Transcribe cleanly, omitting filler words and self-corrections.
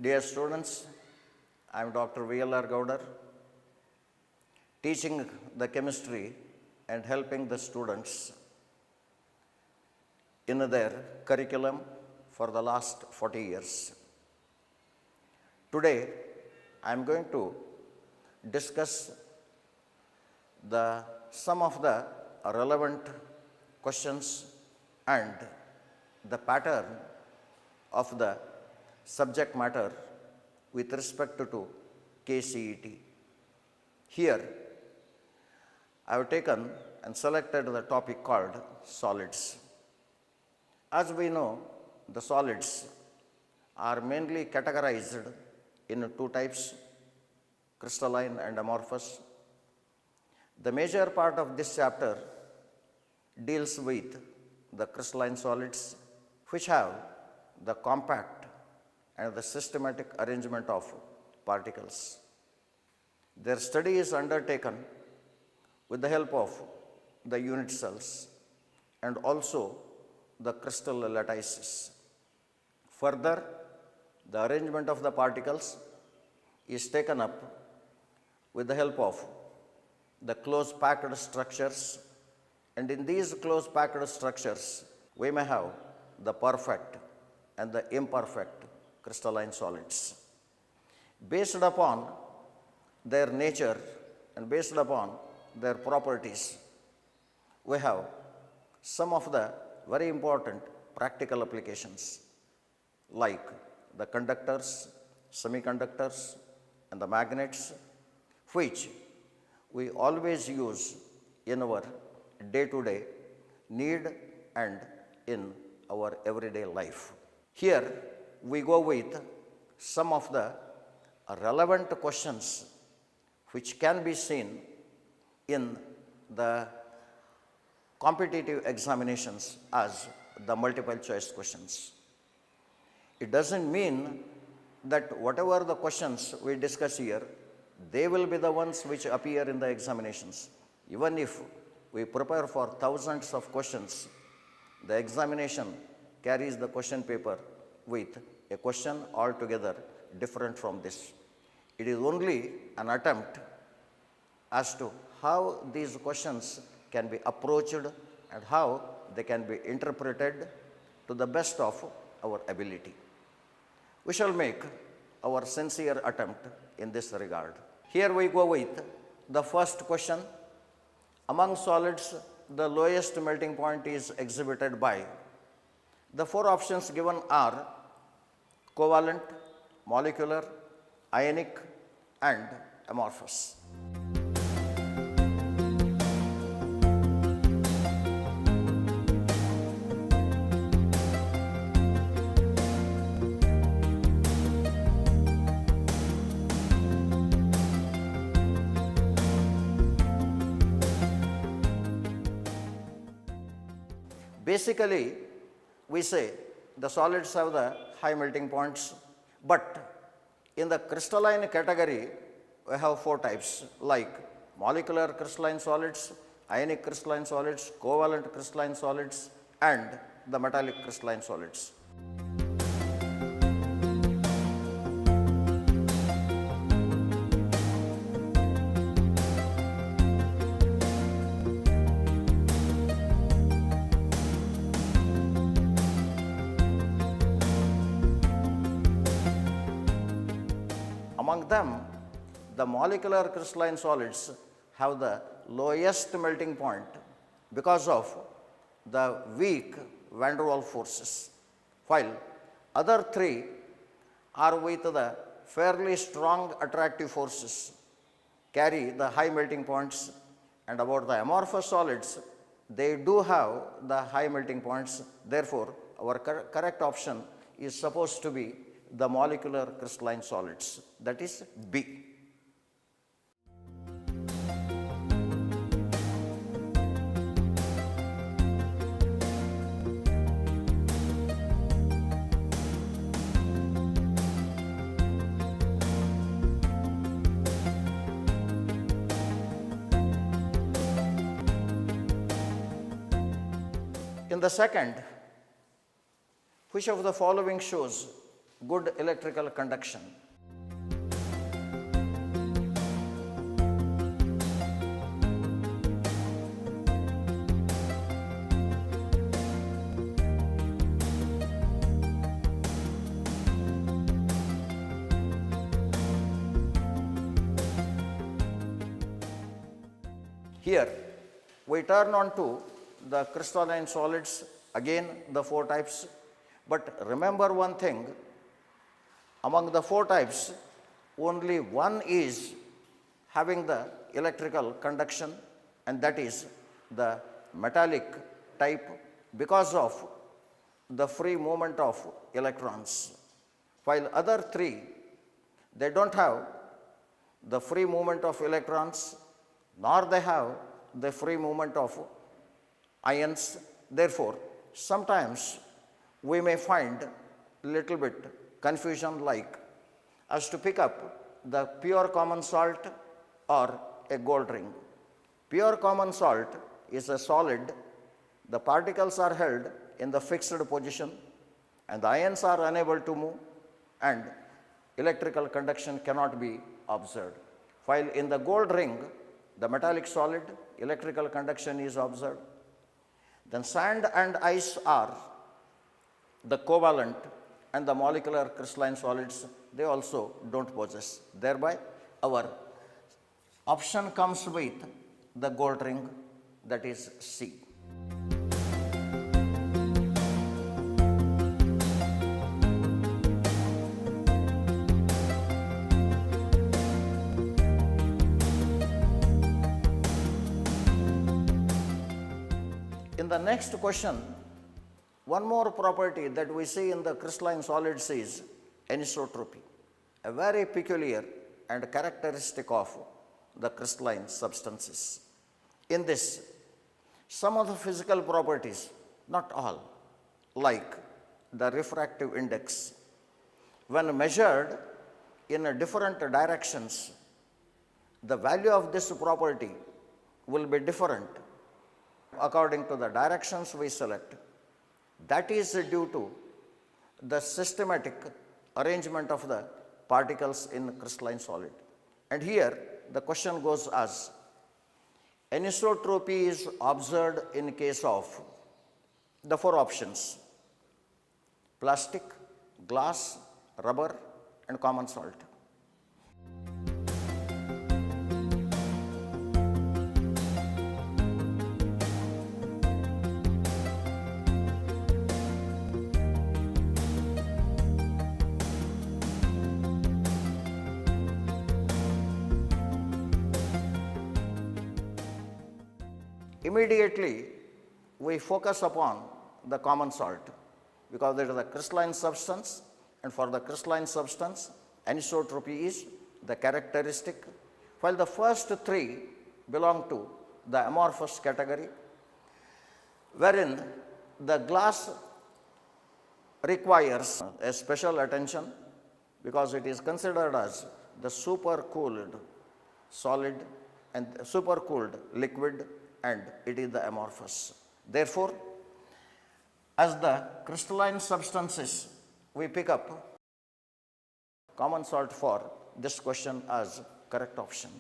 Dear students, I am Dr. VLR Gaudar, teaching the chemistry and helping the students in their curriculum for the last 40 years. Today, I am going to discuss some of the relevant questions and the pattern of the subject matter with respect to KCET. Here, I have taken and selected the topic called solids. As we know, the solids are mainly categorized in two types, crystalline and amorphous. The major part of this chapter deals with the crystalline solids, which have the compact and the systematic arrangement of particles. Their study is undertaken with the help of the unit cells and also the crystal lattices. Further, the arrangement of the particles is taken up with the help of the close packed structures, and in these close packed structures we may have the perfect and the imperfect crystalline solids. Based upon their nature and based upon their properties, we have some of the very important practical applications like the conductors, semiconductors, and the magnets, which we always use in our day-to-day need and in our everyday life. Here we go with some of the relevant questions which can be seen in the competitive examinations as the multiple choice questions. It doesn't mean that whatever the questions we discuss here, they will be the ones which appear in the examinations. Even if we prepare for thousands of questions, the examination carries the question paper with a question altogether different from this. It is only an attempt as to how these questions can be approached and how they can be interpreted to the best of our ability. We shall make our sincere attempt in this regard. Here we go with the first question. Among solids, the lowest melting point is exhibited by. The four options given are covalent, molecular, ionic, and amorphous. Basically, we say the solids have the high melting points, but in the crystalline category, we have four types like molecular crystalline solids, ionic crystalline solids, covalent crystalline solids, and the metallic crystalline solids. Among them, the molecular crystalline solids have the lowest melting point because of the weak van der Waals forces, while other three are with the fairly strong attractive forces, carry the high melting points, and about the amorphous solids, they do have the high melting points. Therefore, our correct option is supposed to be the molecular crystalline solids, that is B. In the second, which of the following shows good electrical conduction. Here, we turn on to the crystalline solids, again the four types. But remember one thing, among the four types, only one is having the electrical conduction, and that is the metallic type, because of the free movement of electrons. While other three, they don't have the free movement of electrons, nor they have the free movement of ions. Therefore, sometimes we may find little bit confusion, like as to pick up the pure common salt or a gold ring. Pure common salt is a solid. The particles are held in the fixed position and the ions are unable to move, and electrical conduction cannot be observed. While in the gold ring, the metallic solid, electrical conduction is observed. Then sand and ice are the covalent and the molecular crystalline solids, they also don't possess. Thereby, our option comes with the gold ring, that is C. In the next question, one more property that we see in the crystalline solids is anisotropy, a very peculiar and characteristic of the crystalline substances. In this, some of the physical properties, not all, like the refractive index, when measured in different directions, the value of this property will be different according to the directions we select. That is due to the systematic arrangement of the particles in crystalline solid. And here the question goes as, anisotropy is observed in case of the four options: plastic, glass, rubber, and common salt. Immediately, we focus upon the common salt, because it is a crystalline substance, and for the crystalline substance, anisotropy is the characteristic, while the first three belong to the amorphous category, wherein the glass requires a special attention because it is considered as the supercooled solid and supercooled liquid, and it is the amorphous. Therefore, as the crystalline substances, we pick up common salt for this question as correct option.